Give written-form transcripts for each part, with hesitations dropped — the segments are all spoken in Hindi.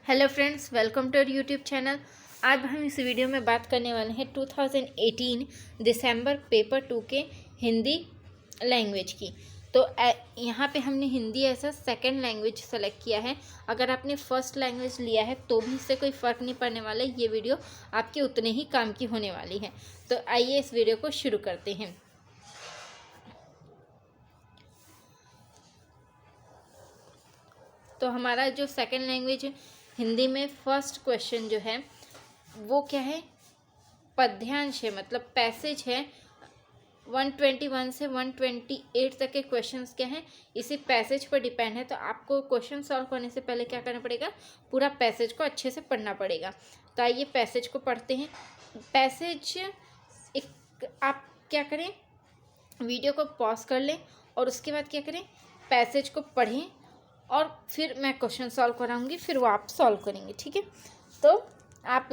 Hello friends, welcome to our YouTube channel. आज हम इस वीडियो में बात करने वाले हैं 2018 दिसंबर पेपर 2 के हिंदी लैंग्वेज की। तो यहाँ पे हमने Hindi as a second language select किया है। अगर आपने फर्स्ट लैंग्वेज लिया है तो भी इससे कोई फ़र्क नहीं पड़ने वाला है। ये वीडियो आपके उतने ही काम की होने वाली है। तो आइए इस वीडियो को शुरू करते हैं। तो हमारा जो सेकेंड लैंग्वेज हिंदी में फर्स्ट क्वेश्चन जो है वो क्या है, पद्यांश है, मतलब पैसेज है। 121 से 128 तक के क्वेश्चंस क्या हैं, इसी पैसेज पर डिपेंड है। तो आपको क्वेश्चन सॉल्व करने से पहले क्या करना पड़ेगा, पूरा पैसेज को अच्छे से पढ़ना पड़ेगा। तो आइए पैसेज को पढ़ते हैं। पैसेज एक आप क्या करें, वीडियो को पॉज कर लें और उसके बाद क्या करें, पैसेज को पढ़ें और फिर मैं क्वेश्चन सॉल्व कराऊंगी, फिर वो आप सॉल्व करेंगे, ठीक है। तो आप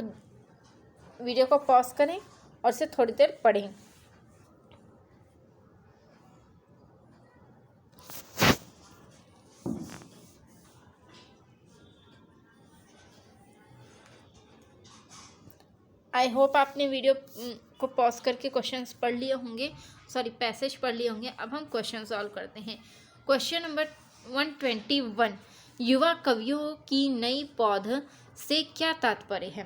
वीडियो को पॉज करें और इसे थोड़ी देर पढ़ें। आई होप आपने वीडियो को पॉज करके क्वेश्चंस पढ़ लिए होंगे, पैसेज पढ़ लिए होंगे। अब हम क्वेश्चन सॉल्व करते हैं। क्वेश्चन नंबर 121, युवा कवियों की नई पौध से क्या तात्पर्य है।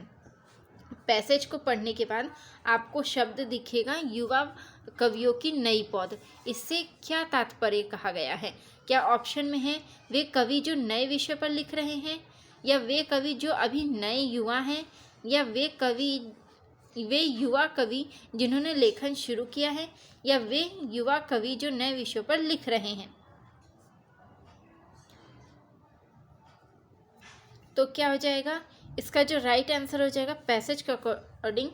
पैसेज को पढ़ने के बाद आपको शब्द दिखेगा युवा कवियों की नई पौध, इससे क्या तात्पर्य कहा गया है। क्या ऑप्शन में है वे कवि जो नए विषय पर लिख रहे हैं, या वे कवि जो अभी नए युवा हैं, या वे युवा कवि जिन्होंने लेखन शुरू किया है, या वे युवा कवि जो नए विषयों पर लिख रहे हैं। तो क्या हो जाएगा, इसका जो राइट आंसर हो जाएगा पैसेज के अकॉर्डिंग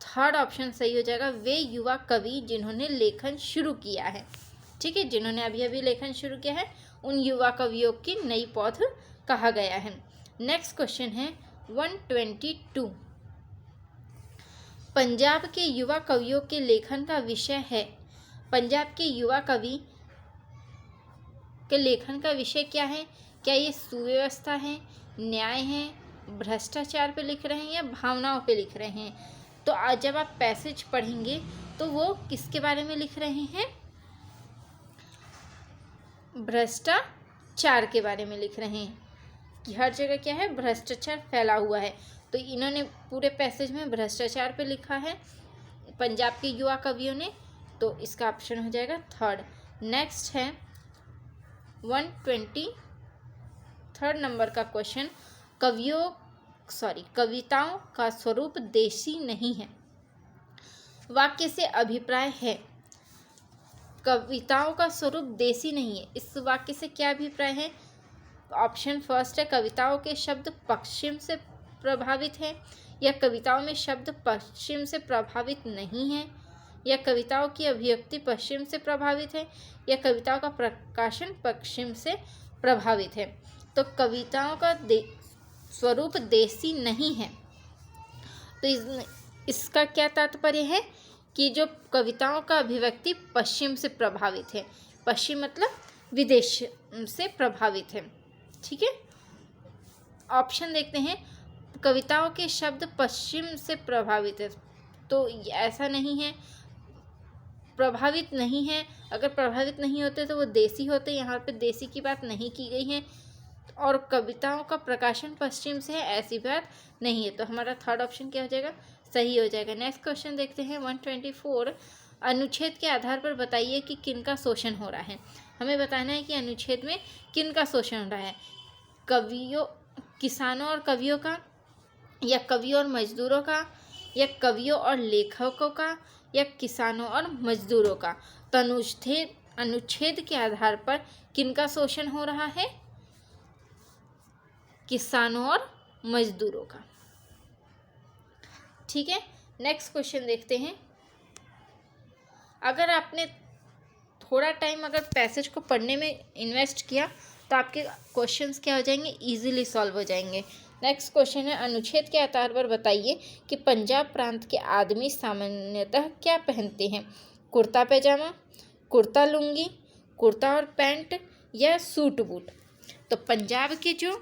थर्ड ऑप्शन सही हो जाएगा, वे युवा कवि जिन्होंने लेखन शुरू किया है। ठीक है, जिन्होंने अभी अभी लेखन शुरू किया है उन युवा कवियों की नई पौध कहा गया है। नेक्स्ट क्वेश्चन है 122, पंजाब के युवा कवियों के लेखन का विषय है। पंजाब के युवा कवि के लेखन का विषय क्या है। क्या ये सुव्यवस्था है, न्याय है, भ्रष्टाचार पे लिख रहे हैं, या भावनाओं पे लिख रहे हैं। तो आज जब आप पैसेज पढ़ेंगे तो वो किसके बारे में लिख रहे हैं, भ्रष्टाचार के बारे में लिख रहे हैं कि हर जगह क्या है, भ्रष्टाचार फैला हुआ है। तो इन्होंने पूरे पैसेज में भ्रष्टाचार पे लिखा है पंजाब के युवा कवियों ने, तो इसका ऑप्शन हो जाएगा थर्ड। नेक्स्ट है 123 नंबर का क्वेश्चन, कविताओं का स्वरूप देशी नहीं है। वाक्य से अभिप्राय है, कविताओं का स्वरूप देशी नहीं है, इस वाक्य से क्या अभिप्राय है। ऑप्शन फर्स्ट है, कविताओं के शब्द पश्चिम से प्रभावित है, या कविताओं में शब्द पश्चिम से प्रभावित नहीं है, या कविताओं की अभिव्यक्ति पश्चिम से प्रभावित है, या कविताओं का प्रकाशन पश्चिम से प्रभावित है। तो कविताओं का स्वरूप देशी नहीं है। तो इसका क्या तात्पर्य है कि जो कविताओं का अभिव्यक्ति पश्चिम से प्रभावित है, पश्चिम मतलब विदेश से प्रभावित है। ठीक है, ऑप्शन देखते हैं, कविताओं के शब्द पश्चिम से प्रभावित है, तो ऐसा नहीं है, प्रभावित नहीं है। अगर प्रभावित नहीं होते तो वो देसी होते, यहाँ पे देसी की बात नहीं की गई है। और कविताओं का प्रकाशन पश्चिम से है, ऐसी बात नहीं है। तो हमारा थर्ड ऑप्शन क्या हो जाएगा, सही हो जाएगा। नेक्स्ट क्वेश्चन देखते हैं 124, अनुच्छेद के आधार पर बताइए कि किन का शोषण हो रहा है। हमें बताना है कि अनुच्छेद में किन का शोषण हो रहा है, कवियों, किसानों और कवियों का, या कवियों और मजदूरों का, या कवियों और लेखकों का, या किसानों और मजदूरों का। तो अनुच्छेद के आधार पर किनका शोषण हो रहा है, किसानों और मजदूरों का। ठीक है, नेक्स्ट क्वेश्चन देखते हैं। अगर आपने थोड़ा टाइम अगर पैसेज को पढ़ने में इन्वेस्ट किया तो आपके क्वेश्चंस क्या हो जाएंगे, इजीली सॉल्व हो जाएंगे। नेक्स्ट क्वेश्चन है, अनुच्छेद के आधार पर बताइए कि पंजाब प्रांत के आदमी सामान्यतः क्या पहनते हैं। कुर्ता पैजामा, कुर्ता लुंगी, कुर्ता और पैंट, या सूट बूट। तो पंजाब के जो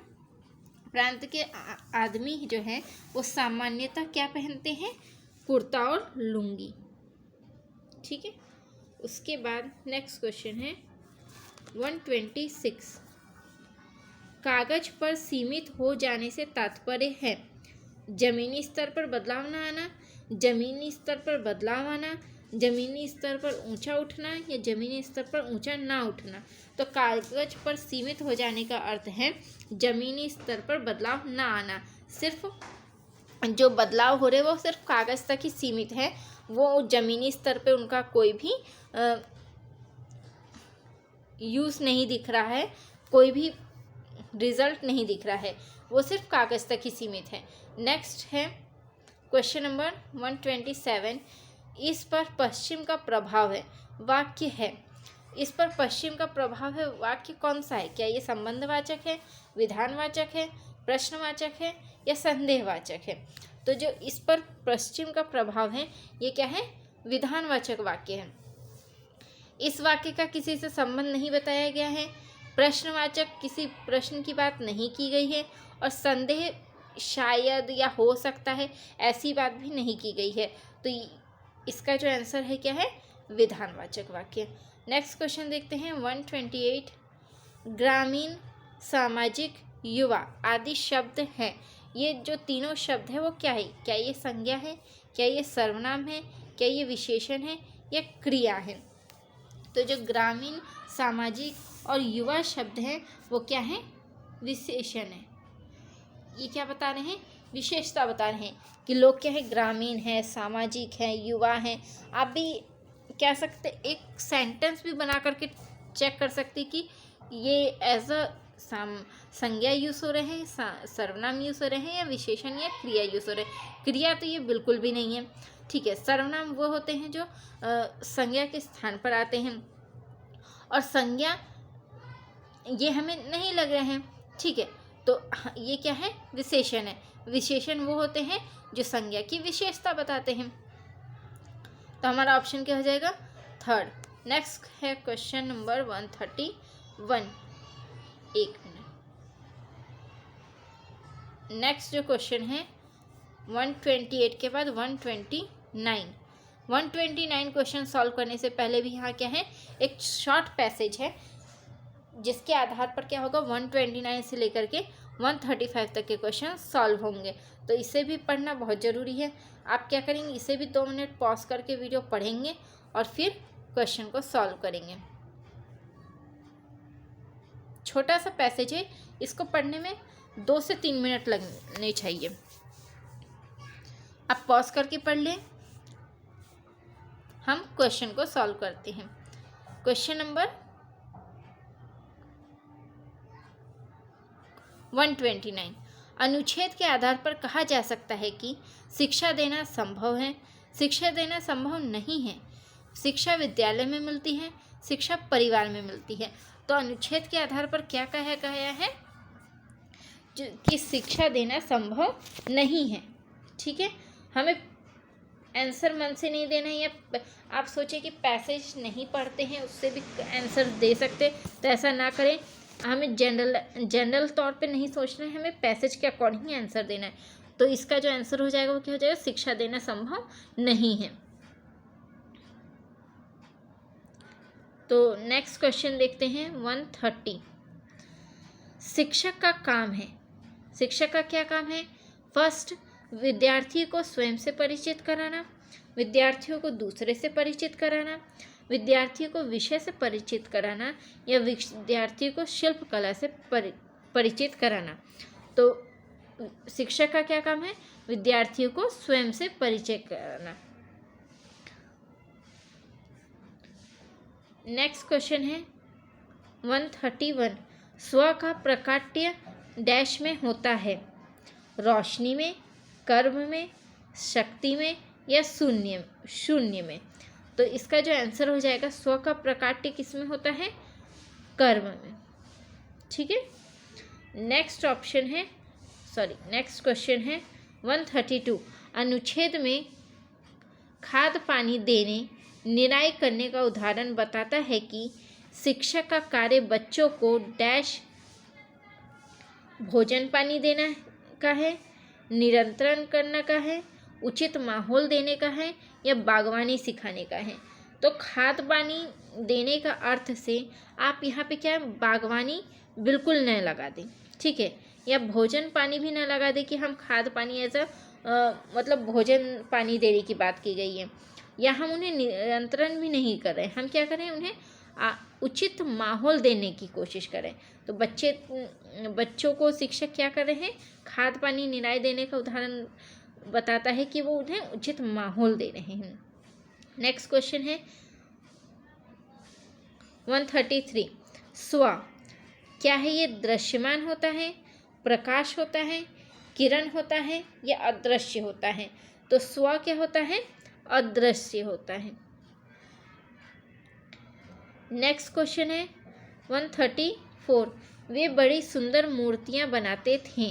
प्रांत के आदमी जो हैं वो सामान्यतः क्या पहनते हैं? कुर्ता और लुंगी। ठीक है। उसके बाद नेक्स्ट क्वेश्चन है 126। कागज पर सीमित हो जाने से तात्पर्य है जमीनी स्तर पर बदलाव न आना, जमीनी स्तर पर बदलाव आना, जमीनी स्तर पर ऊंचा उठना या जमीनी स्तर पर ऊंचा ना उठना। तो कागज पर सीमित हो जाने का अर्थ है जमीनी स्तर पर बदलाव ना आना। सिर्फ जो बदलाव हो रहे वो सिर्फ कागज तक ही सीमित है, वो जमीनी स्तर पे उनका कोई भी यूज़ नहीं दिख रहा है, कोई भी रिजल्ट नहीं दिख रहा है, वो सिर्फ कागज तक ही सीमित है। नेक्स्ट है क्वेश्चन नंबर 127। इस पर पश्चिम का प्रभाव है वाक्य है। इस पर पश्चिम का प्रभाव है वाक्य कौन सा है? क्या ये संबंधवाचक है, विधानवाचक है, प्रश्नवाचक है या संदेहवाचक है? तो जो इस पर पश्चिम का प्रभाव है ये क्या है? विधानवाचक वाक्य है। इस वाक्य का किसी से संबंध नहीं बताया गया है, प्रश्नवाचक किसी प्रश्न की बात नहीं की गई है, और संदेह शायद या हो सकता है ऐसी बात भी नहीं की गई है। तो इसका जो आंसर है क्या है? विधानवाचक वाक्य। नेक्स्ट क्वेश्चन देखते हैं 128। ग्रामीण, सामाजिक, युवा आदि शब्द हैं। ये जो तीनों शब्द है वो क्या है? क्या ये संज्ञा है, क्या ये सर्वनाम है, क्या ये विशेषण है या क्रिया है? तो जो ग्रामीण, सामाजिक और युवा शब्द हैं वो क्या है? विशेषण है। ये क्या बता रहे हैं? विशेषता बता रहे हैं कि लोग क्या है? ग्रामीण है, सामाजिक है, युवा हैं। आप भी कह सकते एक सेंटेंस भी बना करके चेक कर सकते कि ये एज अ संज्ञा यूज़ हो रहे हैं, सर्वनाम यूज़ हो रहे हैं या विशेषण या क्रिया यूज़ हो रहे हैं। क्रिया तो ये बिल्कुल भी नहीं है। ठीक है। सर्वनाम वो होते हैं जो संज्ञा के स्थान पर आते हैं, और संज्ञा ये हमें नहीं लग रहे हैं। ठीक है। तो ये क्या है? विशेषण है। विशेषण वो होते हैं जो संज्ञा की विशेषता बताते हैं। तो हमारा ऑप्शन क्या हो जाएगा? थर्ड। नेक्स्ट है क्वेश्चन नंबर 131। एक मिनट। नेक्स्ट जो क्वेश्चन है 128 के बाद 129। 129 क्वेश्चन सॉल्व करने से पहले भी यहाँ क्या है? एक शॉर्ट पैसेज है जिसके आधार पर क्या होगा? 129 से लेकर के 135 तक के क्वेश्चन सॉल्व होंगे। तो इसे भी पढ़ना बहुत ज़रूरी है। आप क्या करेंगे? इसे भी 2 मिनट पॉज करके वीडियो पढ़ेंगे और फिर क्वेश्चन को सॉल्व करेंगे। छोटा सा पैसेज है, इसको पढ़ने में 2 से 3 मिनट लगने चाहिए। आप पॉज करके पढ़ लें, हम क्वेश्चन को सॉल्व करते हैं। Question number 129। अनुच्छेद के आधार पर कहा जा सकता है कि शिक्षा देना संभव है, शिक्षा देना संभव नहीं है। शिक्षा विद्यालय में मिलती है, शिक्षा परिवार में मिलती है। तो अनुच्छेद के आधार पर क्या कहा गया है? कि शिक्षा देना संभव नहीं है। ठीक है। हमें आंसर मन से नहीं देना है, या आप सोचे कि पैसेज नहीं पढ़ते हैं उससे भी आंसर दे सकते, तो ऐसा ना करें। हमें जनरल तौर पे नहीं सोचना है, हमें पैसेज के अकॉर्डिंग ही आंसर देना है। तो इसका जो आंसर हो जाएगा वो क्या हो जाएगा? शिक्षा देना संभव नहीं है। तो नेक्स्ट क्वेश्चन देखते हैं 130। शिक्षक का काम है। शिक्षक का क्या काम है? फर्स्ट, विद्यार्थी को स्वयं से परिचित कराना, विद्यार्थियों को दूसरे से परिचित कराना, विद्यार्थियों को विषय से परिचित कराना या विद्यार्थी को शिल्प कला से परिचित कराना। तो शिक्षक का क्या काम है? विद्यार्थियों को स्वयं से परिचय कराना। नेक्स्ट क्वेश्चन है 131। स्व का प्रकाट्य डैश में होता है? रोशनी में, कर्म में, शक्ति में या शून्य में। तो इसका जो आंसर हो जाएगा स्व का प्रकाट्य किस में होता है? कर्म में। ठीक है। नेक्स्ट क्वेश्चन है 132। अनुच्छेद में खाद पानी देने, निराई करने का उदाहरण बताता है कि शिक्षक का कार्य बच्चों को डैश भोजन पानी देना का है, नियंत्रण करना का है, उचित माहौल देने का है या बागवानी सिखाने का है। तो खाद पानी देने का अर्थ से आप यहाँ पे क्या है, बागवानी बिल्कुल न लगा दें, ठीक है, या भोजन पानी भी न लगा दें कि हम खाद पानी ऐसा मतलब भोजन पानी देने की बात की गई है, या हम उन्हें नियंत्रण भी नहीं कर रहे हैं, हम क्या करें, उन्हें उचित माहौल देने की कोशिश करें। तो बच्चों को शिक्षक क्या कर रहे हैं, खाद पानी निराई देने का उदाहरण बताता है कि वो उन्हें उचित माहौल दे रहे हैं। नेक्स्ट क्वेश्चन है 133, स्व क्या है, ये दृश्यमान होता है, प्रकाश होता है, किरण होता है या अदृश्य होता है। तो स्व क्या होता है, अदृश्य होता है। नेक्स्ट क्वेश्चन है 134, वे बड़ी सुंदर मूर्तियां बनाते थे।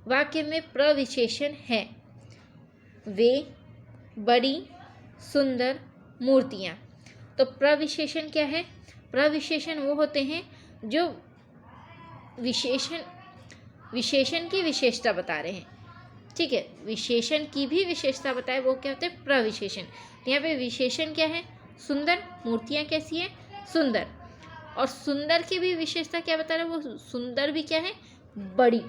वाक्य में प्रविशेषण है, वे बड़ी सुंदर मूर्तियां। तो प्रविशेषण क्या है, प्रविशेषण वो होते हैं जो विशेषण की विशेषता बता रहे हैं, ठीक है, विशेषण की भी विशेषता बताए, वो क्या होते हैं, प्रविशेषण। तो यहाँ पे विशेषण क्या है, सुंदर, मूर्तियाँ कैसी है, सुंदर, और सुंदर की भी विशेषता क्या बता रहा है, वो सुंदर भी क्या है, बड़ी।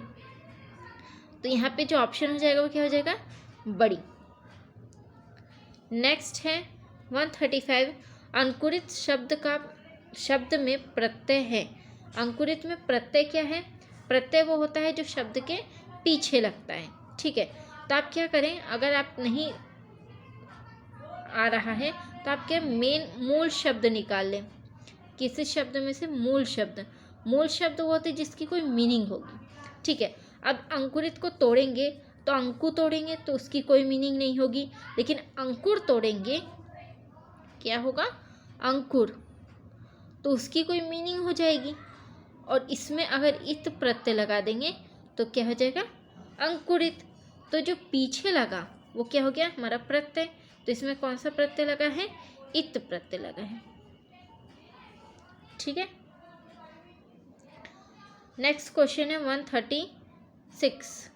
तो यहाँ पे जो ऑप्शन हो जाएगा वो क्या हो जाएगा, बड़ी। नेक्स्ट है 135, अंकुरित शब्द में प्रत्यय है। अंकुरित में प्रत्यय क्या है, प्रत्यय वो होता है जो शब्द के पीछे लगता है, ठीक है। तो आप क्या करें, अगर आप नहीं आ रहा है तो आप क्या मूल शब्द निकाल लें, किसी शब्द में से मूल शब्द वो होते जिसकी कोई मीनिंग होगी, ठीक है। अब अंकुरित को तोड़ेंगे तो अंकु तोड़ेंगे तो उसकी कोई मीनिंग नहीं होगी, लेकिन अंकुर तोड़ेंगे क्या होगा, अंकुर, तो उसकी कोई मीनिंग हो जाएगी। और इसमें अगर इत प्रत्यय लगा देंगे तो क्या हो जाएगा, अंकुरित। तो जो पीछे लगा वो क्या हो गया, हमारा प्रत्यय। तो इसमें कौन सा प्रत्यय लगा है, इत प्रत्यय लगा है, ठीक है। नेक्स्ट क्वेश्चन है 136,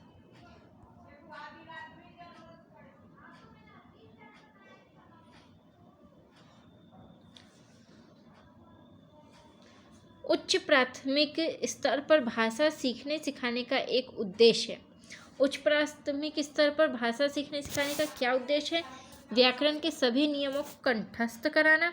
उच्च प्राथमिक स्तर पर भाषा सीखने सिखाने का एक उद्देश्य है। उच्च प्राथमिक स्तर पर भाषा सीखने सिखाने का क्या उद्देश्य है, व्याकरण के सभी नियमों को कंठस्थ कराना,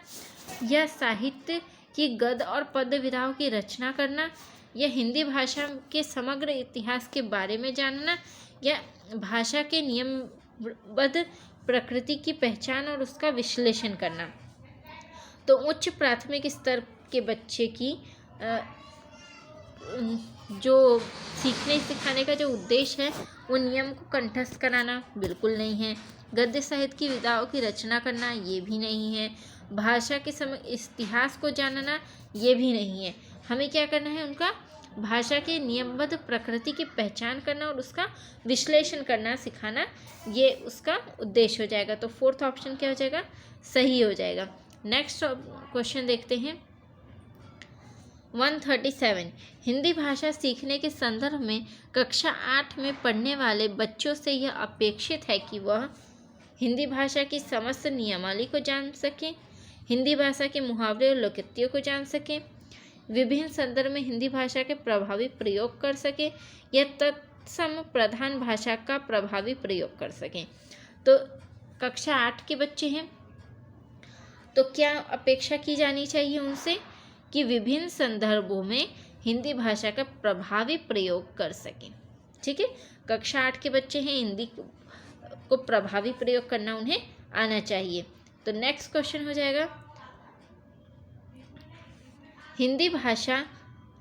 या साहित्य की गद्य और पद्य विधाओं की रचना करना, या हिंदी भाषा के समग्र इतिहास के बारे में जानना, या भाषा के नियमबद्ध प्रकृति की पहचान और उसका विश्लेषण करना। तो उच्च प्राथमिक स्तर के बच्चे की जो सीखने सिखाने का जो उद्देश्य है वो नियम को कंठस्थ कराना बिल्कुल नहीं है, गद्य साहित्य की विधाओं की रचना करना ये भी नहीं है, भाषा के समय इतिहास को जानना ये भी नहीं है। हमें क्या करना है, उनका भाषा के नियमबद्ध प्रकृति की पहचान करना और उसका विश्लेषण करना सिखाना, ये उसका उद्देश्य हो जाएगा। तो फोर्थ ऑप्शन क्या हो जाएगा, सही हो जाएगा। नेक्स्ट क्वेश्चन देखते हैं 137, हिंदी भाषा सीखने के संदर्भ में कक्षा 8 में पढ़ने वाले बच्चों से यह अपेक्षित है कि वह हिंदी भाषा की समस्त नियमावली को जान सकें, हिंदी भाषा के मुहावरे और लोकोक्तियों को जान सकें, विभिन्न संदर्भ में हिंदी भाषा के प्रभावी प्रयोग कर सकें, या तत्सम प्रधान भाषा का प्रभावी प्रयोग कर सकें। तो कक्षा 8 के बच्चे हैं तो क्या अपेक्षा की जानी चाहिए उनसे कि विभिन्न संदर्भों में हिंदी भाषा का प्रभावी प्रयोग कर सकें, ठीक है। कक्षा 8 के बच्चे हैं, हिंदी को प्रभावी प्रयोग करना उन्हें आना चाहिए। तो नेक्स्ट क्वेश्चन हो जाएगा, हिंदी भाषा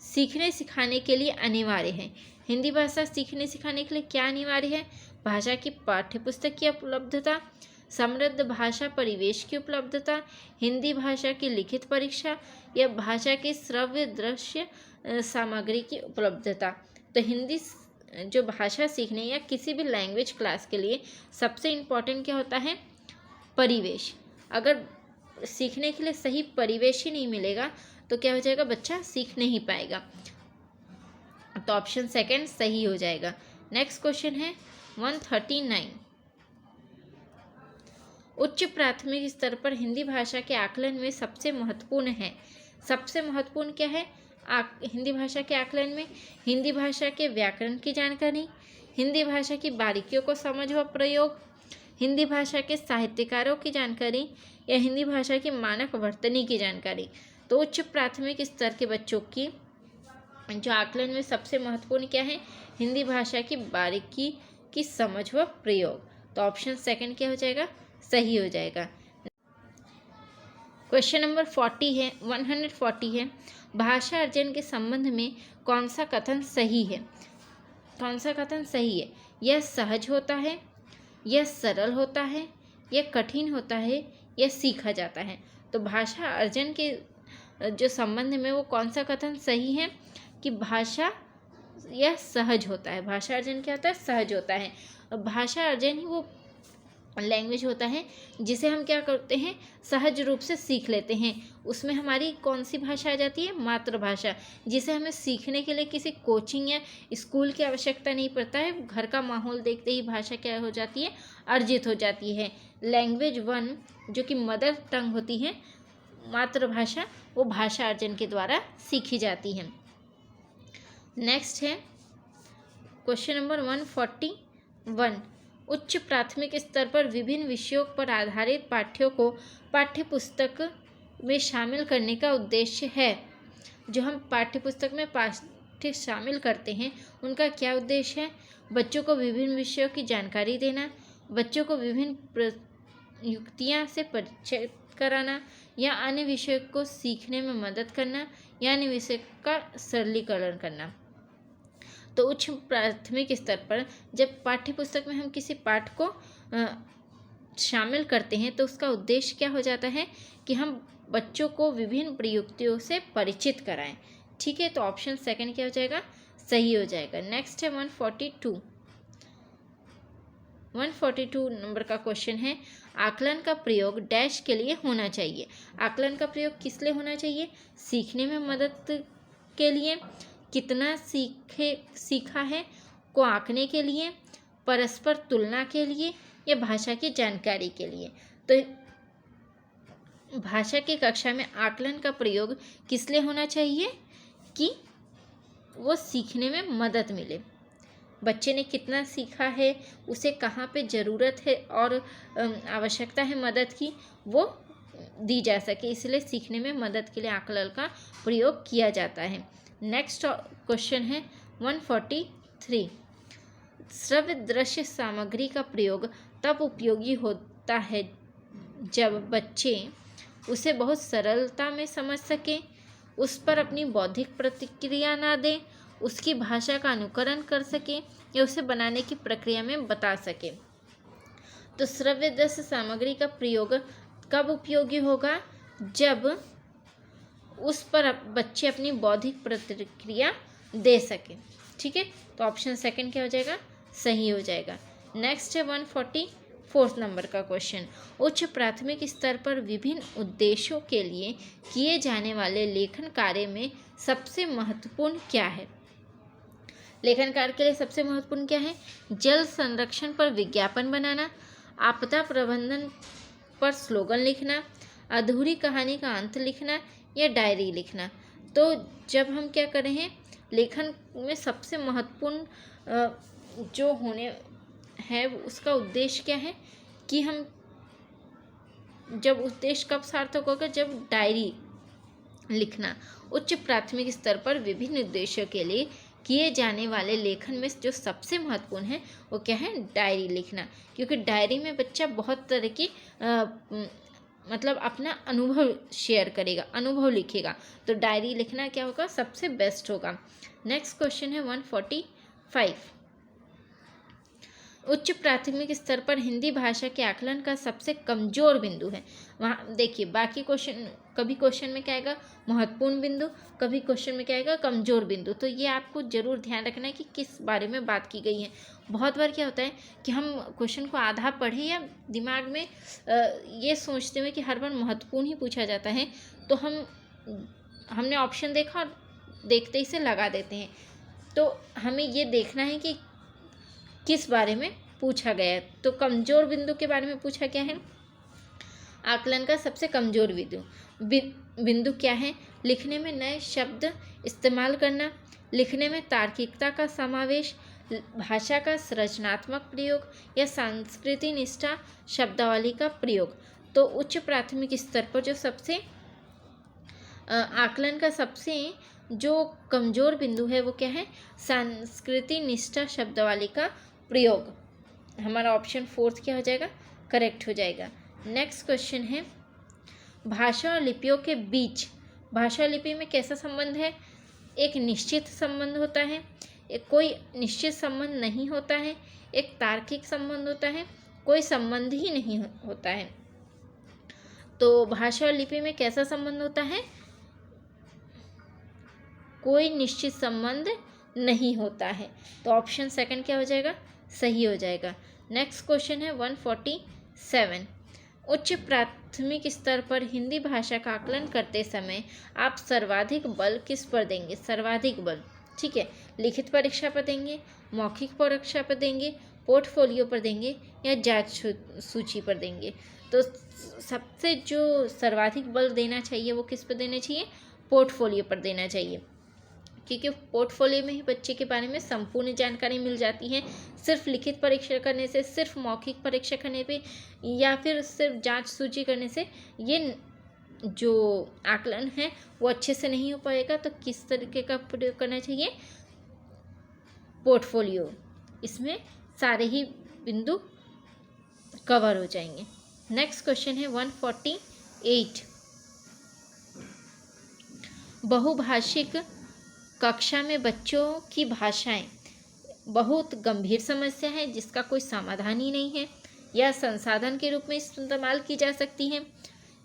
सीखने सिखाने के लिए अनिवार्य है। हिंदी भाषा सीखने सिखाने के लिए क्या अनिवार्य है, भाषा की पाठ्यपुस्तक की उपलब्धता, समृद्ध भाषा परिवेश की उपलब्धता, हिंदी भाषा की लिखित परीक्षा, या भाषा की श्रव्य दृश्य सामग्री की उपलब्धता। तो हिंदी जो भाषा सीखने या किसी भी लैंग्वेज क्लास के लिए सबसे इम्पॉर्टेंट क्या होता है, परिवेश। अगर सीखने के लिए सही परिवेश ही नहीं मिलेगा तो क्या हो जाएगा, बच्चा सीख नहीं पाएगा। तो ऑप्शन सेकंड सही हो जाएगा। नेक्स्ट क्वेश्चन है 139। उच्च प्राथमिक स्तर पर हिंदी भाषा के आकलन में सबसे महत्वपूर्ण है। सबसे महत्वपूर्ण क्या है हिंदी भाषा के आकलन में? हिंदी भाषा के व्याकरण की जानकारी, हिंदी भाषा की बारीकियों को समझ व प्रयोग, हिंदी भाषा के साहित्यकारों की जानकारी या हिंदी भाषा की मानक वर्तनी की जानकारी। तो उच्च प्राथमिक स्तर के बच्चों की जो आकलन में सबसे महत्वपूर्ण क्या है? हिंदी भाषा की बारीकी की समझ व प्रयोग। तो ऑप्शन सेकंड क्या हो जाएगा? सही हो जाएगा। क्वेश्चन नंबर 140 है भाषा अर्जन के संबंध में कौन सा कथन सही है? कौन सा कथन सही है? यह सहज होता है, यह सरल होता है, यह कठिन होता है, यह सीखा जाता है। तो भाषा अर्जन के जो संबंध में वो कौन सा कथन सही है कि भाषा यह सहज होता है। भाषा अर्जन क्या होता है? सहज होता है। भाषा अर्जन ही वो लैंग्वेज होता है जिसे हम क्या करते हैं? सहज रूप से सीख लेते हैं। उसमें हमारी कौन सी भाषा आ जाती है? मातृभाषा, जिसे हमें सीखने के लिए किसी कोचिंग या स्कूल की आवश्यकता नहीं पड़ता है। घर का माहौल देखते ही भाषा क्या हो जाती है? अर्जित हो जाती है। लैंग्वेज 1 जो कि मदर टंग होती है, मातृभाषा, वो भाषा अर्जन के द्वारा सीखी जाती है। नेक्स्ट है क्वेश्चन नंबर 141। उच्च प्राथमिक स्तर पर विभिन्न विषयों पर आधारित पाठ्यों को पाठ्यपुस्तक में शामिल करने का उद्देश्य है। जो हम पाठ्यपुस्तक में पाठ्य शामिल करते हैं उनका क्या उद्देश्य है? बच्चों को विभिन्न विषयों की जानकारी देना, बच्चों को विभिन्न प्रयुक्तियाँ से परिचय कराना या अन्य विषयों को सीखने में मदद करना या अन्य विषय का सरलीकरण करना। तो उच्च प्राथमिक स्तर पर जब पाठ्यपुस्तक में हम किसी पाठ को शामिल करते हैं तो उसका उद्देश्य क्या हो जाता है कि हम बच्चों को विभिन्न प्रयुक्तियों से परिचित कराएं। ठीक है, तो ऑप्शन सेकंड क्या हो जाएगा? सही हो जाएगा। नेक्स्ट है 142 नंबर का क्वेश्चन है आकलन का प्रयोग डैश के लिए होना चाहिए। आकलन का प्रयोग किस लिए होना चाहिए? सीखने में मदद के लिए, कितना सीखा है को आंकने के लिए, परस्पर तुलना के लिए या भाषा की जानकारी के लिए। तो भाषा की कक्षा में आकलन का प्रयोग किस लिए होना चाहिए कि वो सीखने में मदद मिले। बच्चे ने कितना सीखा है, उसे कहाँ पे ज़रूरत है और आवश्यकता है मदद की, वो दी जा सके, इसलिए सीखने में मदद के लिए आकलन का प्रयोग किया जाता है। नेक्स्ट क्वेश्चन है 143। श्रव्य दृश्य सामग्री का प्रयोग तब उपयोगी होता है जब बच्चे उसे बहुत सरलता में समझ सकें, उस पर अपनी बौद्धिक प्रतिक्रिया ना दें, उसकी भाषा का अनुकरण कर सकें या उसे बनाने की प्रक्रिया में बता सकें। तो श्रव्य दृश्य सामग्री का प्रयोग कब उपयोगी होगा? जब उस पर बच्चे अपनी बौद्धिक प्रतिक्रिया दे सकें। ठीक है, तो ऑप्शन सेकंड क्या हो जाएगा? सही हो जाएगा। नेक्स्ट है 144 नंबर का क्वेश्चन। उच्च प्राथमिक स्तर पर विभिन्न उद्देश्यों के लिए किए जाने वाले लेखन कार्य में सबसे महत्वपूर्ण क्या है? लेखन कार्य के लिए सबसे महत्वपूर्ण क्या है? जल संरक्षण पर विज्ञापन बनाना, आपदा प्रबंधन पर स्लोगन लिखना, अधूरी कहानी का अंत लिखना या डायरी लिखना। तो जब हम क्या कर रहे हैं, लेखन में सबसे महत्वपूर्ण जो होने है उसका उद्देश्य क्या है कि हम जब उद्देश्य कब सार्थक होगा? जब डायरी लिखना। उच्च प्राथमिक स्तर पर विभिन्न उद्देश्यों के लिए किए जाने वाले लेखन में जो सबसे महत्वपूर्ण है वो क्या है? डायरी लिखना। क्योंकि डायरी में बच्चा बहुत तरह की मतलब अपना अनुभव शेयर करेगा, अनुभव लिखेगा। तो डायरी लिखना क्या होगा? सबसे बेस्ट होगा। नेक्स्ट क्वेश्चन है 145। उच्च प्राथमिक स्तर पर हिंदी भाषा के आकलन का सबसे कमजोर बिंदु है। वहाँ देखिए बाकी क्वेश्चन, कभी क्वेश्चन में क्या आएगा? महत्वपूर्ण बिंदु, कभी क्वेश्चन में क्या आएगा? कमजोर बिंदु। तो ये आपको जरूर ध्यान रखना है कि किस बारे में बात की गई है। बहुत बार क्या होता है कि हम क्वेश्चन को आधा पढ़े या दिमाग में ये सोचते हुए कि हर बार महत्वपूर्ण ही पूछा जाता है, तो हमने ऑप्शन देखा और देखते ही से लगा देते हैं। तो हमें ये देखना है कि किस बारे में पूछा गया है। तो कमजोर बिंदु के बारे में पूछा गया है। आकलन का सबसे कमजोर बिंदु क्या है? लिखने में नए शब्द इस्तेमाल करना, लिखने में तार्किकता का समावेश, भाषा का सृजनात्मक प्रयोग या संस्कृति निष्ठा शब्दावली का प्रयोग। तो उच्च प्राथमिक स्तर पर जो सबसे आकलन का सबसे जो कमजोर बिंदु है वो क्या है? संस्कृति निष्ठा शब्दावली का प्रयोग। हमारा ऑप्शन 4 क्या हो जाएगा? करेक्ट हो जाएगा। नेक्स्ट क्वेश्चन है, भाषा और लिपियों के बीच भाषा और लिपि में कैसा संबंध है? एक निश्चित संबंध होता है, एक कोई निश्चित संबंध नहीं होता है, एक तार्किक संबंध होता है, कोई संबंध ही नहीं होता है। तो भाषा और लिपि में कैसा संबंध होता है? कोई निश्चित संबंध नहीं होता है। तो ऑप्शन सेकंड क्या हो जाएगा? सही हो जाएगा। नेक्स्ट क्वेश्चन है 147। उच्च प्राथमिक स्तर पर हिंदी भाषा का आकलन करते समय आप सर्वाधिक बल किस पर देंगे? सर्वाधिक बल, ठीक है, लिखित परीक्षा पर देंगे, मौखिक परीक्षा पर देंगे, पोर्टफोलियो पर देंगे या जांच सूची पर देंगे? तो सबसे जो सर्वाधिक बल देना चाहिए वो किस पर देना चाहिए? पोर्टफोलियो पर देना चाहिए, क्योंकि पोर्टफोलियो में ही बच्चे के बारे में संपूर्ण जानकारी मिल जाती है। सिर्फ लिखित परीक्षा करने से, सिर्फ मौखिक परीक्षा करने पे या फिर सिर्फ जांच सूची करने से ये जो आकलन है वो अच्छे से नहीं हो पाएगा। तो किस तरीके का प्रयोग करना चाहिए? पोर्टफोलियो। इसमें सारे ही बिंदु कवर हो जाएंगे। नेक्स्ट क्वेश्चन है 148। बहुभाषिक कक्षा में बच्चों की भाषाएं बहुत गंभीर समस्या है जिसका कोई समाधान ही नहीं है, या संसाधन के रूप में इस्तेमाल की जा सकती है,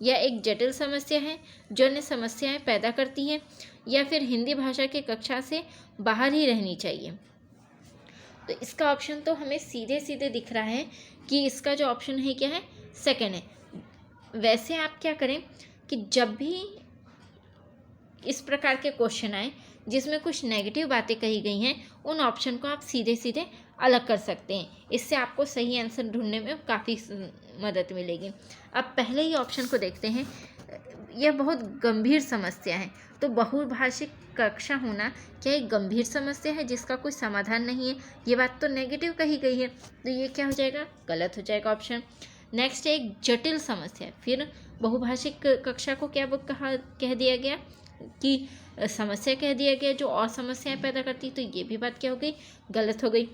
या एक जटिल समस्या है जो अन्य समस्याएं पैदा करती है, या फिर हिंदी भाषा की कक्षा से बाहर ही रहनी चाहिए। तो इसका ऑप्शन तो हमें सीधे सीधे दिख रहा है कि इसका जो ऑप्शन है क्या है? सेकंड है। वैसे आप क्या करें कि जब भी इस प्रकार के क्वेश्चन आए जिसमें कुछ नेगेटिव बातें कही गई हैं, उन ऑप्शन को आप सीधे सीधे अलग कर सकते हैं। इससे आपको सही आंसर ढूंढने में काफ़ी मदद मिलेगी। अब पहले ही ऑप्शन को देखते हैं। यह बहुत गंभीर समस्या है। तो बहुभाषिक कक्षा होना क्या एक गंभीर समस्या है जिसका कोई समाधान नहीं है? ये बात तो नेगेटिव कही गई है, तो ये क्या हो जाएगा? गलत हो जाएगा ऑप्शन। नेक्स्ट है एक जटिल समस्या। फिर बहुभाषिक कक्षा को क्या कह दिया गया कि समस्या कह दिया गया जो और समस्याएं पैदा करती, तो ये भी बात क्या हो गई? गलत हो गई।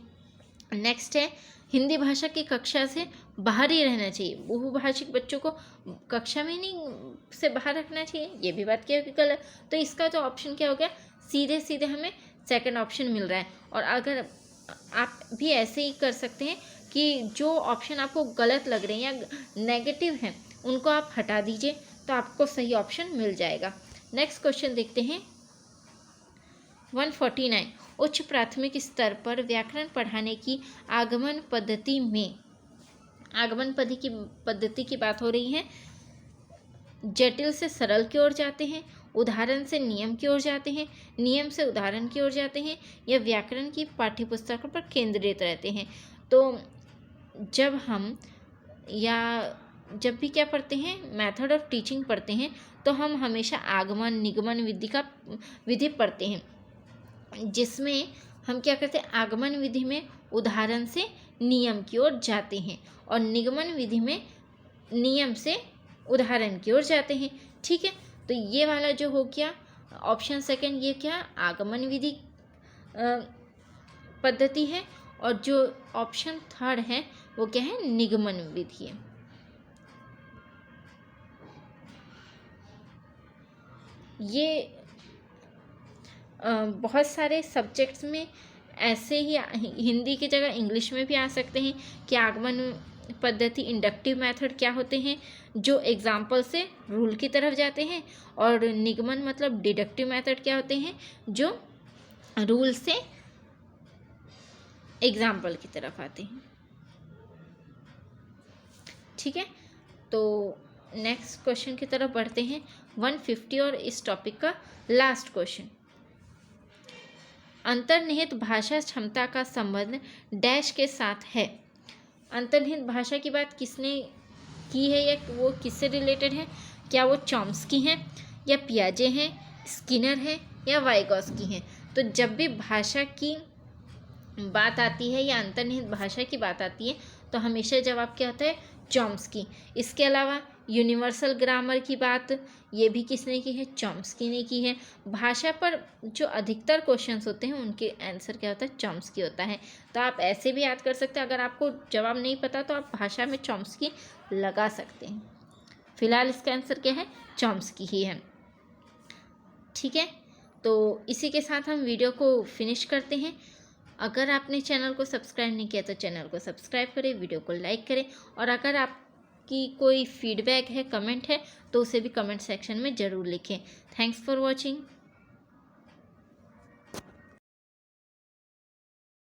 नेक्स्ट है हिंदी भाषा की कक्षा से बाहर ही रहना चाहिए। बहुभाषिक बच्चों को कक्षा में नहीं से बाहर रखना चाहिए, ये भी बात क्या होगी? गलत। तो इसका जो ऑप्शन क्या हो गया? सीधे सीधे हमें सेकंड ऑप्शन मिल रहा है। और अगर आप भी ऐसे ही कर सकते हैं कि जो ऑप्शन आपको गलत लग रहे हैं या नेगेटिव हैं उनको आप हटा दीजिए, तो आपको सही ऑप्शन मिल जाएगा। नेक्स्ट क्वेश्चन देखते हैं 149। उच्च प्राथमिक स्तर पर व्याकरण पढ़ाने की आगमन पद्धति में, आगमन पद्धति की बात हो रही है। जटिल से सरल की ओर जाते हैं, उदाहरण से नियम की ओर जाते हैं, नियम से उदाहरण की ओर जाते हैं, या व्याकरण की पाठ्यपुस्तकों पर केंद्रित रहते हैं। तो जब भी क्या पढ़ते हैं? मेथड ऑफ टीचिंग पढ़ते हैं, तो हम हमेशा आगमन निगमन विधि पढ़ते हैं, जिसमें हम क्या करते हैं? आगमन विधि में उदाहरण से नियम की ओर जाते हैं और निगमन विधि में नियम से उदाहरण की ओर जाते हैं, ठीक है। तो ये वाला जो हो गया ऑप्शन सेकंड, ये क्या? आगमन विधि पद्धति है। और जो ऑप्शन थर्ड है वो क्या है? निगमन विधि है। ये बहुत सारे सब्जेक्ट्स में ऐसे ही हिंदी की जगह इंग्लिश में भी आ सकते हैं कि आगमन पद्धति इंडक्टिव मेथड क्या होते हैं जो एग्जाम्पल से रूल की तरफ जाते हैं, और निगमन मतलब डिडक्टिव मेथड क्या होते हैं जो रूल से एग्जाम्पल की तरफ आते हैं, ठीक है। तो नेक्स्ट क्वेश्चन की तरफ बढ़ते हैं 150 और इस टॉपिक का लास्ट क्वेश्चन। अंतर्निहित भाषा क्षमता का संबंध डैश के साथ है। अंतर्निहित भाषा की बात किसने की है या वो किससे रिलेटेड है? क्या वो चॉम्स्की हैं या पियाजे हैं, स्किनर हैं या वाइगॉस्की हैं? तो जब भी भाषा की बात आती है या अंतर्निहित भाषा की बात आती है तो हमेशा जवाब क्या होता है? चॉम्स्की। इसके अलावा यूनिवर्सल ग्रामर की बात ये भी किसने की है? चॉम्स्की ने की है। भाषा पर जो अधिकतर क्वेश्चंस होते हैं उनके आंसर क्या होता है? चॉम्स्की होता है। तो आप ऐसे भी याद कर सकते हैं, अगर आपको जवाब नहीं पता तो आप भाषा में चॉम्स्की लगा सकते हैं। फिलहाल इसका आंसर क्या है? चॉम्स्की ही है। ठीक है, तो इसी के साथ हम वीडियो को फिनिश करते हैं। अगर आपने चैनल को सब्सक्राइब नहीं किया तो चैनल को सब्सक्राइब करें, वीडियो को लाइक करें, और अगर आपकी कोई फीडबैक है, कमेंट है, तो उसे भी कमेंट सेक्शन में ज़रूर लिखें। Thanks for watching.